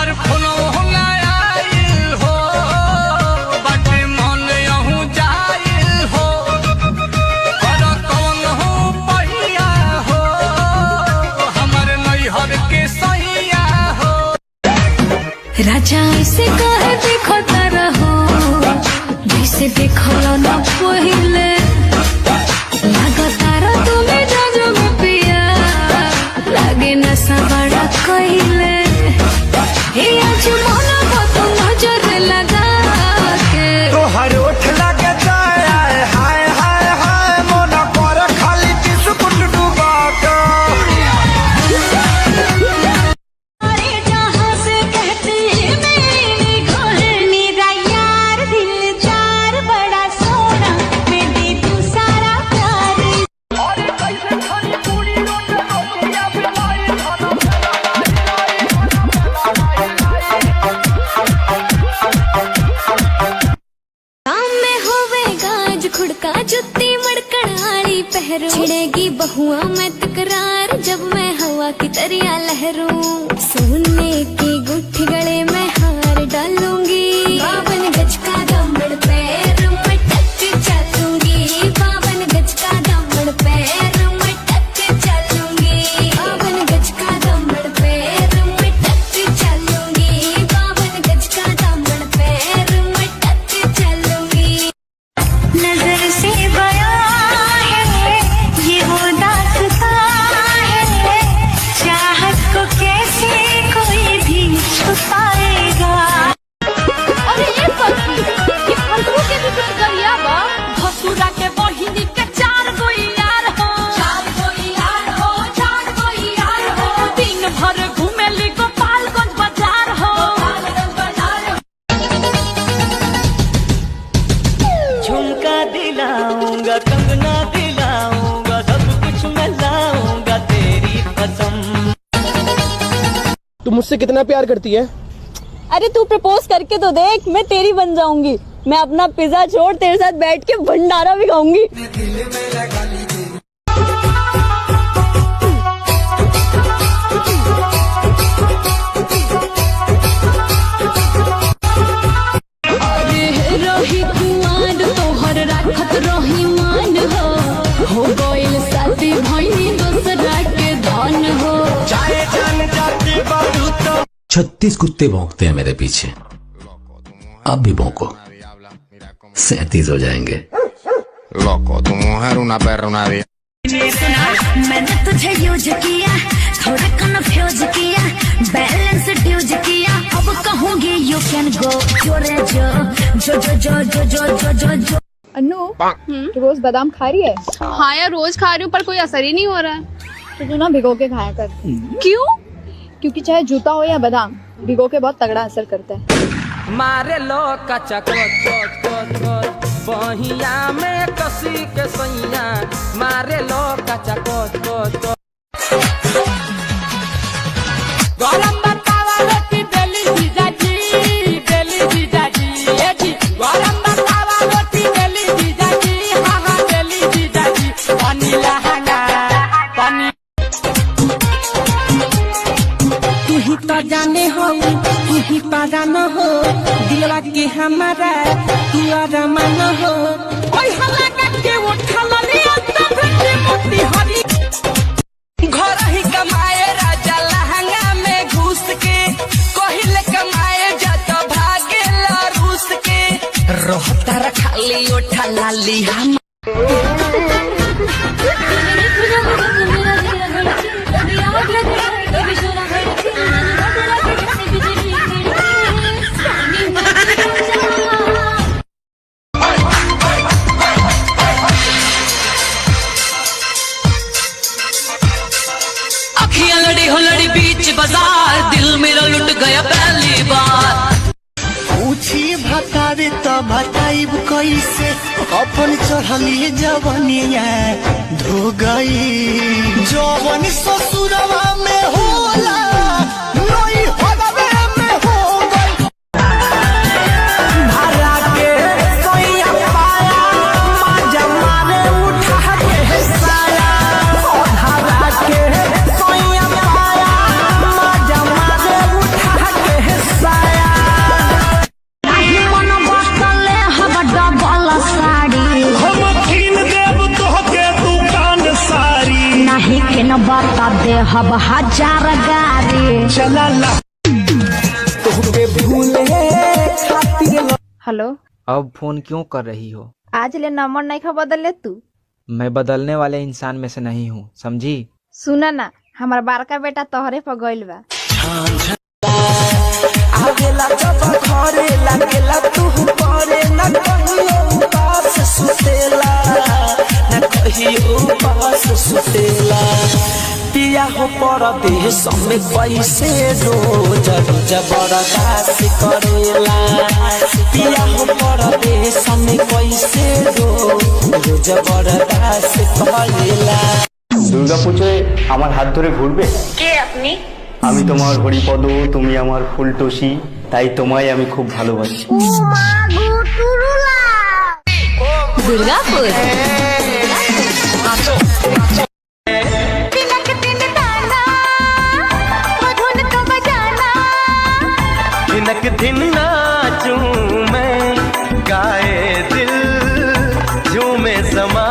हमर फोनो होला आइल हो बाटे मन यहूं जाइल हो कर कौन हो पहिया हो हमर नैहर के सैया हो। राजा ऐसे कहे देखो रहो जैसे देखो न पहिले लगातार तुम्हें जाजो में पिया लागे नशा बड़ा कहिले हे आज मन को तो नजर लगा के तो हर उठ लगे जाए हाय हाय हाय मोना पर खाली बिस्कुट डुबा के अरे जहाँ से कहती मेरी घोड़े मेरा यार दिल चार बड़ा सोना मैं दे दूं सारा प्यार। और कैसे खाली पूरी रोट रोटियां बिलाई खाना काम में होवेगा आज खुड़का जुत्ती मड़कड़ाड़ी पहरो छिड़ेगी बहुआ में तकरार जब मैं हवा की तरिया लहरूं सोने की गुट्ठी गले में हार डालूंगी 52 गज का दमड़ पैर में टक चलूंगी 52 गज का दमड़ पैर में टक चलूंगी 52 गज का दमड़ पैर में टक चलूंगी 52 गज का दमड़ पैर में टक चलूंगी। नजर से बया है ये वो दास्तां है चाहत को कैसे कोई भी छुपाएगा। अरे ये पक्षी ये फसलों के भी गरिया बा भसुरा के बहिनी के 4 गो यार हो 4 गो यार हो 4 गो यार हो दिन भर घूमेली गोपालगंज बाजार हो झुमका दिलाऊंगा कंगना दिलाऊंगा सब कुछ मैं लाऊंगा तेरी कसम। तू मुझसे कितना प्यार करती है? अरे तू प्रपोज करके तो देख मैं तेरी बन जाऊंगी। मैं अपना पिज्जा छोड़ तेरे साथ बैठ के भंडारा भी खाऊंगी। रही कुआर तोहर राखत रही मान हो गइल शादी भइनी दूसरा के धन हो। चाहे जान जाती बारू तो 36 कुत्ते भौंकते हैं मेरे पीछे, अब भी भौंको, 37 हो जाएंगे। Loco, tu mujer una perra, una vieja. सुना मैंने तुझे यूज किया थोड़ा कन्फ्यूज किया बैलेंस ड्यूज किया अब कहूंगी यू कैन गो जोरे जो जो जो जो जो जो जो जो जो। अन्नू तू रोज बादाम खा रही है? हाँ यार रोज खा रही हूँ पर कोई असर ही नहीं हो रहा है। तो तू ना भिगो के खाया कर। क्यों? क्योंकि चाहे जूता हो या बादाम भिगो के बहुत तगड़ा असर करता है। मारे लो कचा कोच कोच कोच कोच बहिया में कसी के सैया मारे लो कचा कोच कोच कोच गरम बतावा रोटी बेली जीजाजी ये जी गरम बतावा रोटी बेली जीजाजी हाँ हाँ बेली जीजाजी पानी लहंगा पानी तू ही तो जाने हो तू ही पाजाना हो दिलवा के हमारा तू आरामान हो ओए हल्ला करके उठल लिया तब के मोती हरी घर ही कमाए राजा लहंगा में घुस के कोहिल कमाए जात भागे ला रूस के रोहता खाली उठा लाली हम अखियां लड़ी हो लड़ी बीच बाजार दिल मेरा लुट गया पहली बार। पूछी भतारी तो बताइब कैसे अपन चढ़ली जवनिया धो गई जवन ससुरवा में होला नई होदबे में हो गई भरा के सोया पाया माजा मारे उठा के साया भरा के सोया पाया माजा मारे उठा के देहब हजार गारी चला ला तोहके भूले खातिर। हेलो, अब फोन क्यों कर रही हो? आज ले नंबर नहीं खा बदल ले तू। मैं बदलने वाले इंसान में से नहीं हूँ, समझी? सुना ना, हमारा बारका बेटा तोहरे पर गइल बा। आवेला जब घरे लागेला तू करे न कहियो पास सुतेला न कहियो पास सुतेला। पिया हो परदेश में कैसे रोज रोज बर्दाश्त करेला। पिया हो परदेश में कैसे रोज रोज बर्दाश्त करेला। দুর্গা পুজোয় আমার হাত ধরে ঘুরবে? কে আপনি? আমি তোমার হরিপদ, তুমি আমার ফুলটসি, তাই তোমায় আমি খুব ভালোবাসি। दुर्गापुर दिनक दिन नाचूं मैं, गाए दिल झूमे समा।